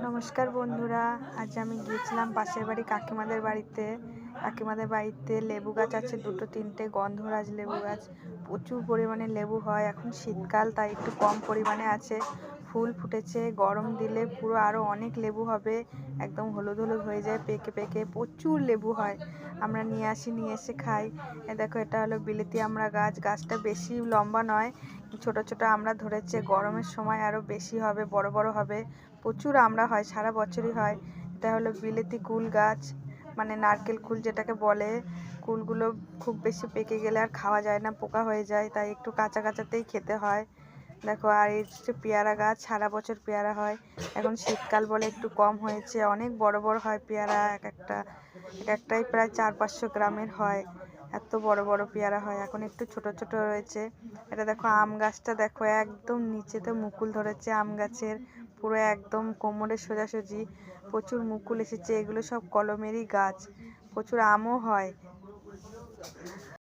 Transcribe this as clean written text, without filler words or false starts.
নমস্কার বন্ধুরা, আজ আমি গিয়েছিলাম পাশের বাড়ি কাকিমাদের বাড়িতে। কাকিমাদের বাড়িতে লেবু গাছ আছে, দুটো তিনটে গন্ধরাজ লেবু গাছ। প্রচুর পরিমাণে লেবু হয়। এখন শীতকাল, তাই একটু কম পরিমাণে আছে। ফুল ফুটেছে, গরম দিলে পুরো আরও অনেক লেবু হবে। একদম হলুদ হলুদ হয়ে যায়, পেকে পেকে প্রচুর লেবু হয়। আমরা নিয়ে আসি, নিয়ে এসে খাই। দেখো, এটা হলো বিলেতি আমড়া গাছ। গাছটা বেশি লম্বা নয়, ছোট ছোট আমড়া ধরেছে। গরমের সময় আরও বেশি হবে, বড় বড় হবে। প্রচুর আমড়া হয়, সারা বছরই হয়। এটা হলো বিলেতি কুল গাছ, মানে নারকেল কুল যেটাকে বলে। কুলগুলো খুব বেশি পেকে গেলে আর খাওয়া যায় না, পোকা হয়ে যায়, তাই একটু কাঁচা কাঁচাতেই খেতে হয়। দেখো, আর এই হচ্ছে পেয়ারা গাছ, সারা বছর পেয়ারা হয়। এখন শীতকাল বলে একটু কম হয়েছে। অনেক বড় বড় হয় পেয়ারা, একটাই প্রায় 400-500 গ্রামের হয়। এত বড় বড় পেয়ারা হয়। এখন একটু ছোট ছোট রয়েছে। এটা দেখো, আম গাছটা দেখো, একদম নিচেতে মুকুল ধরেছে আম গাছের, পুরো একদম কোমরের সোজাসুজি। প্রচুর মুকুল এসেছে। এগুলো সব কলমেরই গাছ, প্রচুর আমও হয়।